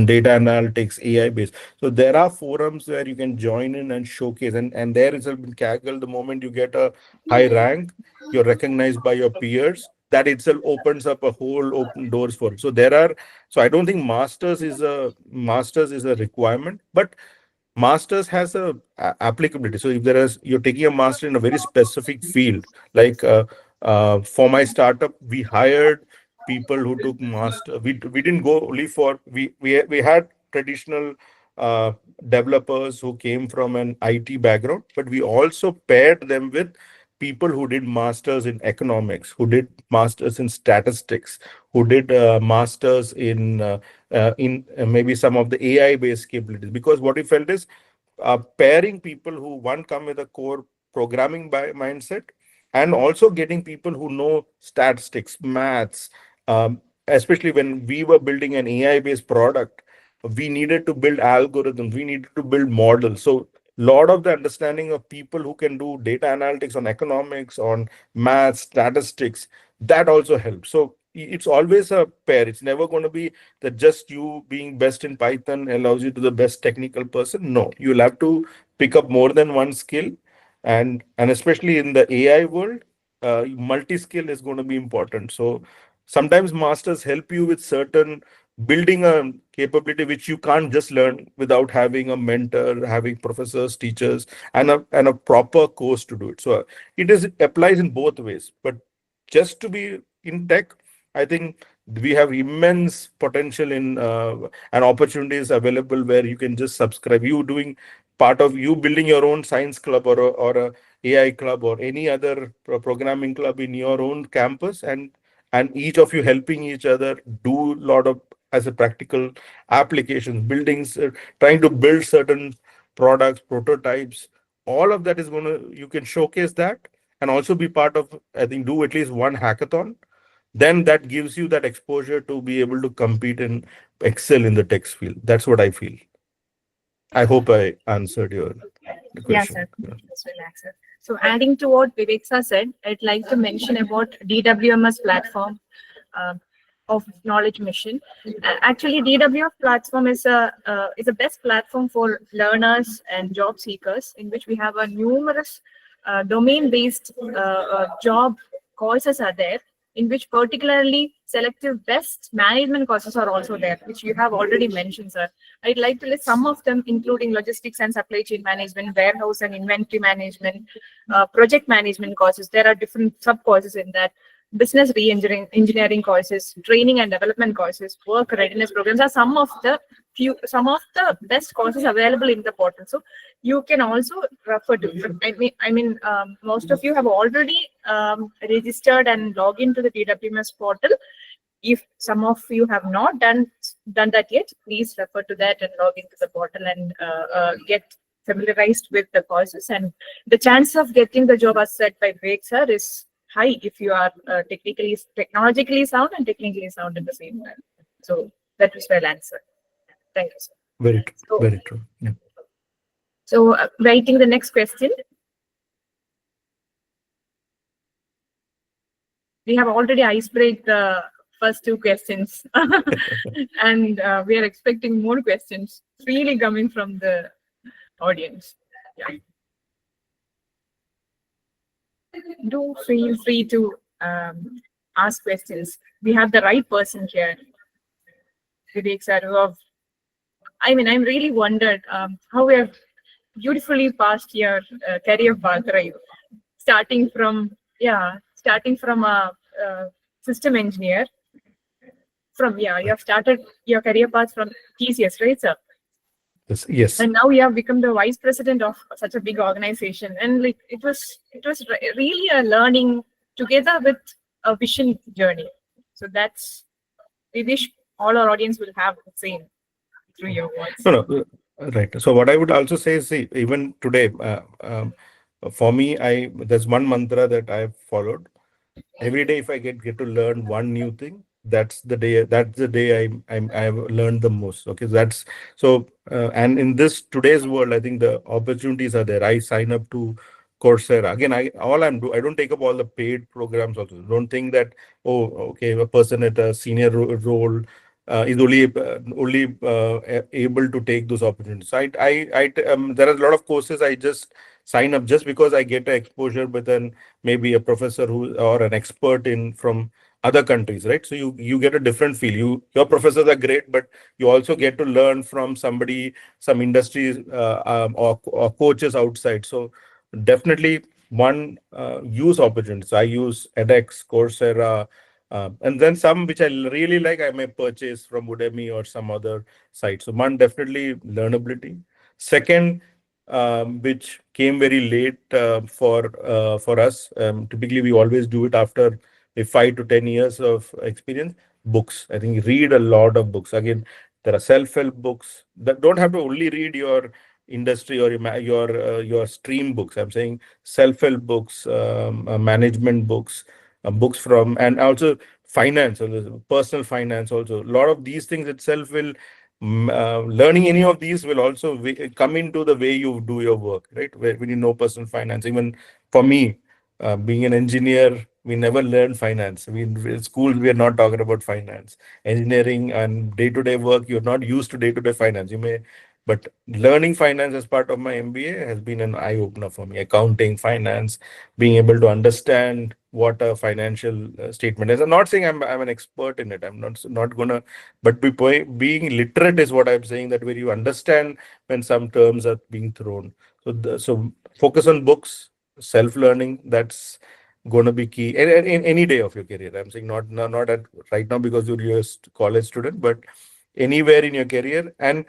data analytics, AI based. So there are forums where you can join in and showcase, and there itself in Kaggle, the moment you get a high rank, you're recognized by your peers, that itself opens up a whole open doors for it. So I don't think masters is a requirement, but masters has applicability. So if you're taking a master in a very specific field, like for my startup, we hired people who took master. We didn't go only for we had traditional uh, developers who came from an IT background, but we also paired them with people who did masters in economics, who did masters in statistics, who did masters in maybe some of the AI based capabilities. Because what we felt is pairing people who one come with a core programming mindset, and also getting people who know statistics, maths. Especially when we were building an AI based product, we needed to build algorithms, we needed to build models. So lot of the understanding of people who can do data analytics on economics, on math, statistics, that also helps. So it's always a pair. It's never going to be that just you being best in Python allows you to the best technical person. No, you'll have to pick up more than one skill, and especially in the AI world, multi-skill is going to be important. So sometimes masters help you with certain building a capability which you can't just learn without having a mentor, having professors, teachers, and a proper course to do it. So it applies in both ways. But just to be in tech, I think we have immense potential in and opportunities available where you can just subscribe. You doing part of you building your own science club or a AI club or any other programming club in your own campus, and each of you helping each other do a lot of as a practical applications, buildings, trying to build certain products, prototypes. All of that is going to you can showcase that and also be part of, I think, do at least one hackathon. Then that gives you that exposure to be able to compete and excel in the tech field. That's what I feel. I hope I answered your Yeah, question. sir. That's well answered. So adding to what Vivek sir said, I'd like to mention about DWMS platform uh, of Knowledge Mission. Actually, DWF platform is a best platform for learners and job seekers, in which we have a numerous domain-based job courses are there, in which particularly selective best management courses are also there, which you have already mentioned, sir. I'd like to list some of them, including logistics and supply chain management, warehouse and inventory management, project management courses. There are different sub courses in that. Business re-engineering courses, training and development courses, work readiness programs are some of the best courses available in the portal. So you can also refer to. Most of you have already registered and logged into the DWMS portal. If some of you have not done that yet, please refer to that and log into the portal and get familiarized with the courses. And the chance of getting the job, as said by Vivek sir, is high if you are technologically sound and technically sound at the same time. So that was well answered. Thank you, sir. Very true. So, Very true. Yeah. So writing the next question. We have already icebreak the first two questions, and we are expecting more questions really coming from the audience. Yeah. Do feel free to ask questions. We have the right person here, Vivek sir, I'm really wondered how we have beautifully passed your career path, right? Starting from a system engineer. You have started your career path from TCS, right, sir? Yes. And now you have become the vice president of such a big organization, and like it was really a learning together with a vision journey. So we wish all our audience will have the same through your words. No. Right. So what I would also say is, see, even today, for me, there's one mantra that I've followed. Every day, if I get to learn one new thing, that's the day I've learned the most. Okay, that's so. And in this today's world, I think the opportunities are there. I sign up to Coursera again. I don't take up all the paid programs. Also, don't think that, oh, okay, a person at a senior role is only able to take those opportunities. So there are a lot of courses I just sign up just because I get an exposure with maybe a professor who or an expert in from other countries, right? So you get a different feel. Your professors are great, but you also get to learn from some industries or coaches outside. So definitely one use opportunities. I use edX, Coursera, and then some which I really like, I may purchase from Udemy or some other site. So one, definitely learnability. Second, which came very late for us. Typically, we always do it after 5 to 10 years of experience. Books. I think read a lot of books. Again, there are self-help books that don't have to only read your industry or your stream books. I'm saying self-help books, management books, books from, and also finance, or personal finance. Also, a lot of these things itself will learning any of these will also come into the way you do your work, right? When you know personal finance, even for me, being an engineer, we never learned finance. In school, we are not talking about finance. Engineering and day-to-day work, you're not used to day-to-day finance. But learning finance as part of my MBA has been an eye-opener for me. Accounting, finance, being able to understand what a financial statement is. I'm not saying I'm an expert in it. I'm not gonna, but being literate is what I'm saying. That where you understand when some terms are being thrown. So focus on books, self-learning. going to be key in any day of your career. I'm saying not at right now because you're a college student, but anywhere in your career. And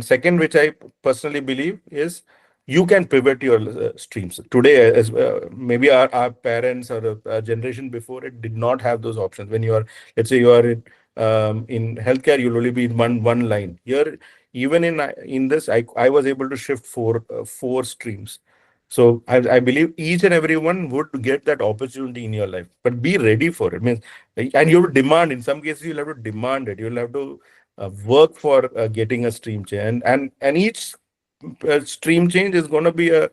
second, which I personally believe is you can pivot your streams. Today, as maybe our parents or a generation before it did not have those options. When you are, let's say you are in healthcare, you'll only be in one line. Here, even in this, I was able to shift four streams. So I believe each and everyone would get that opportunity in your life, but be ready for it. Means, and you have to demand. In some cases, you'll have to demand it. You'll have to work for getting a stream change, and each stream change is going to be a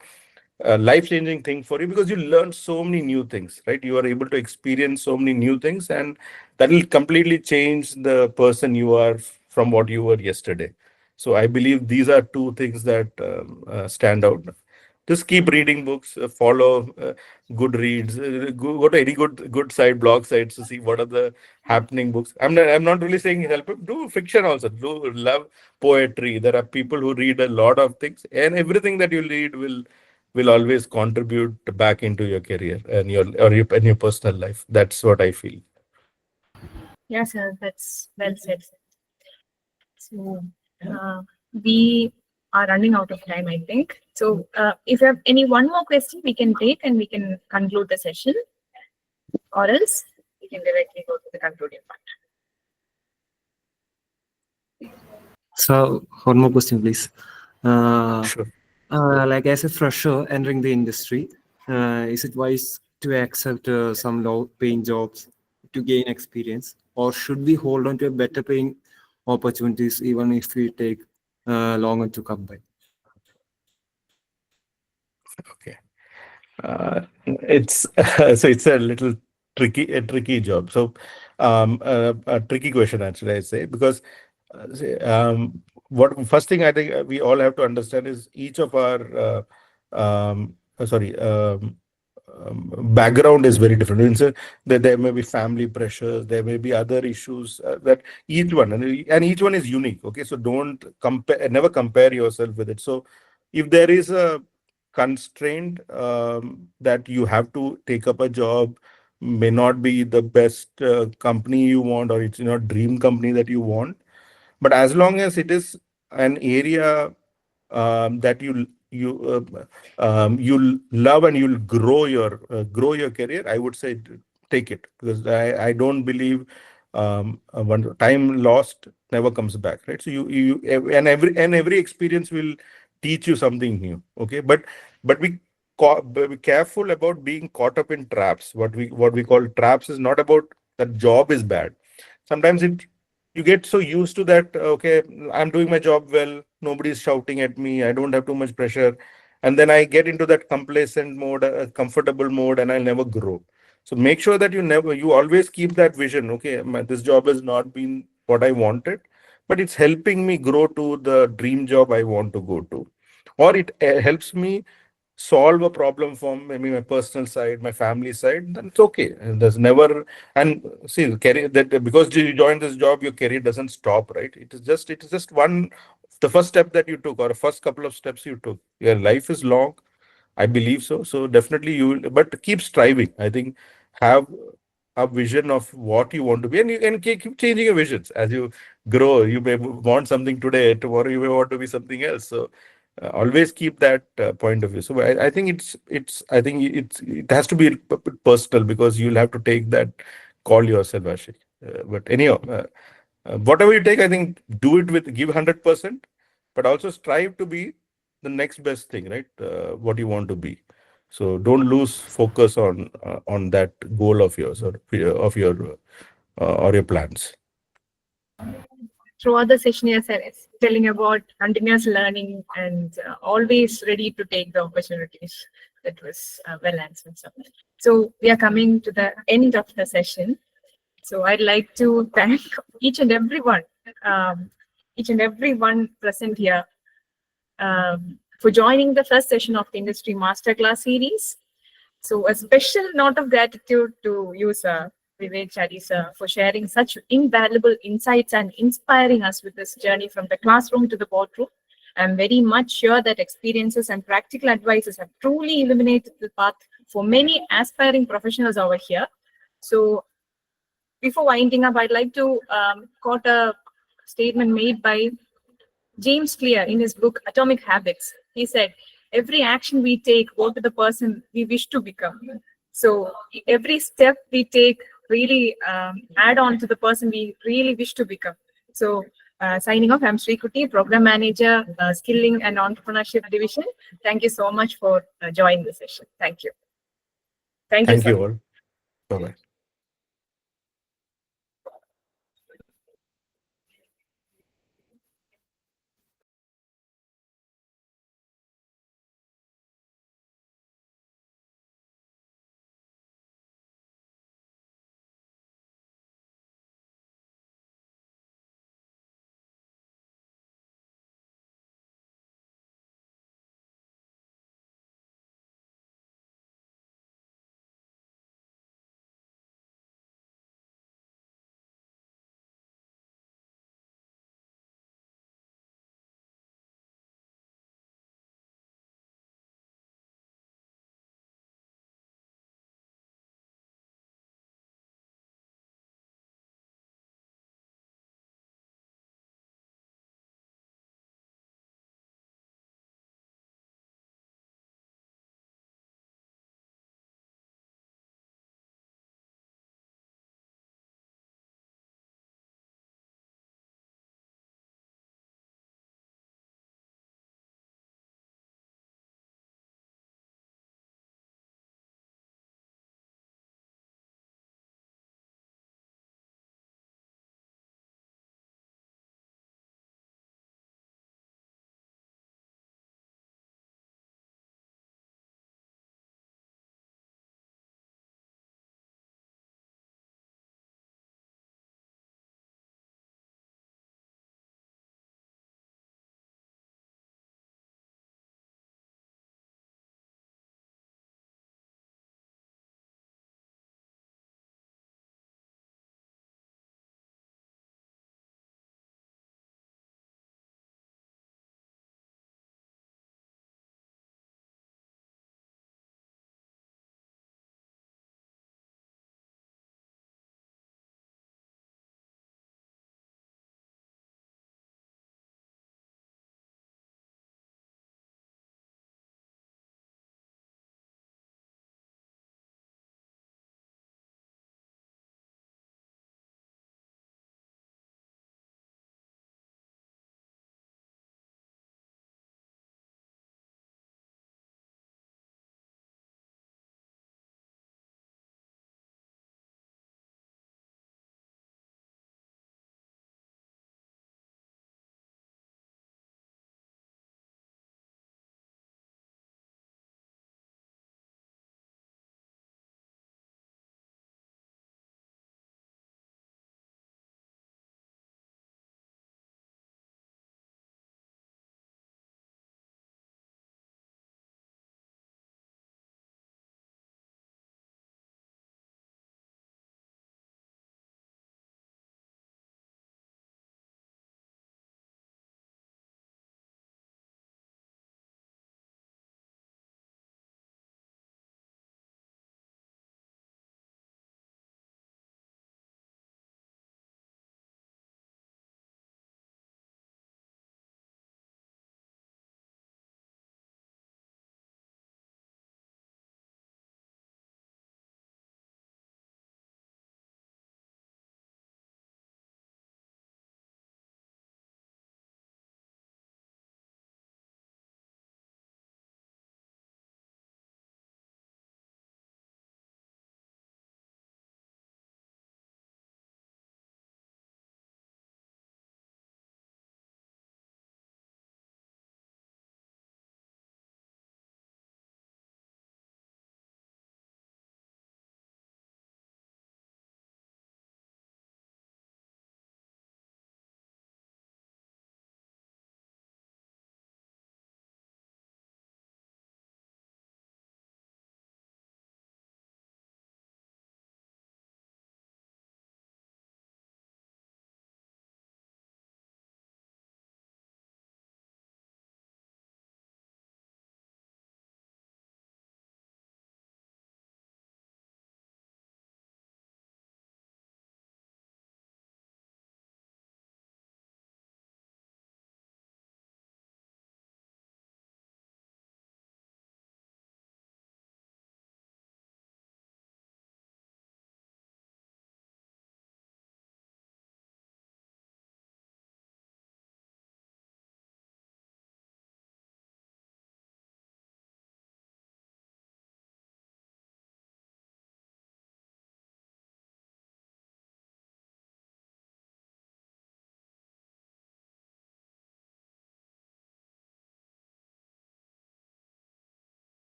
life-changing thing for you because you learn so many new things, right? You are able to experience so many new things, and that will completely change the person you are from what you were yesterday. So I believe these are two things that stand out. Just keep reading books, follow good reads, go to any good site, blog sites to see what are the happening books. I'm not really saying help. Do fiction also. Do love poetry. There are people who read a lot of things, and everything that you read will always contribute back into your career and your personal life. That's what I feel. Yes, sir, that's well said. So we are running out of time, I think. So if you have any one more question, we can take and we can conclude the session, or else we can directly go to the concluding part. So one more question, please. Sure. Like as a fresher entering the industry, is it wise to accept some low-paying jobs to gain experience, or should we hold on to a better-paying opportunities even if we take longer to come by? Okay. It's so it's a little tricky job. So a tricky question actually, I say, because what first thing I think we all have to understand is each of our sorry background is very different. Means that there may be family pressures, there may be other issues that each one and each one is unique. Okay, so don't compare, never compare yourself with it. So if there is a constraint that you have to take up a job, may not be the best company you want, or it's not dream company that you want, but as long as it is an area that you'll love and you'll grow your career, I would say take it, because I don't believe one time lost never comes back, right? So every experience will teach you something new. Okay, but be careful about being caught up in traps. What we call traps is not about that job is bad. Sometimes you get so used to that. Okay, I'm doing my job well, nobody's shouting at me, I don't have too much pressure, and then I get into that complacent mode, comfortable mode, and I'll never grow. So make sure that you always keep that vision. Okay, this job has not been what I wanted, but it's helping me grow to the dream job I want to go to, or it helps me solve a problem from maybe my personal side, my family side, then it's okay. And there's never, and see, career that because you join this job, your career doesn't stop, right? It is just one, the first step that you took, or the first couple of steps you took. Your life is long, I believe so. So definitely you will, but keep striving. I think have a vision of what you want to be, and you can keep changing your visions as you grow. You may want something today, tomorrow you may want to be something else. So always keep that point of view. So I think it has to be personal, because you'll have to take that call yourself, Ashik. But anyhow, whatever you take, I think do it with give 100%, but also strive to be the next best thing, right? What you want to be. So don't lose focus on that goal of yours, or your plans. Throughout the session, yes, I was telling about continuous learning and always ready to take the opportunities. That was well answered. So we are coming to the end of the session. So I'd like to thank each and everyone present here for joining the first session of the Industry Masterclass series. So a special note of gratitude to you, sir, Vivek Chary, sir, for sharing such invaluable insights and inspiring us with this journey from the classroom to the boardroom. I'm very much sure that experiences and practical advices have truly illuminated the path for many aspiring professionals over here. So before winding up, I'd like to quote a statement made by James Clear in his book Atomic Habits. He said, every action we take go to the person we wish to become. So every step we take really add on to the person we really wish to become. So signing off, I'm Sri Kuti, Program Manager, Skilling and Entrepreneurship Division. Thank you so much for joining the session. Thank you. Thank you, Thank sir. you all. Bye-bye.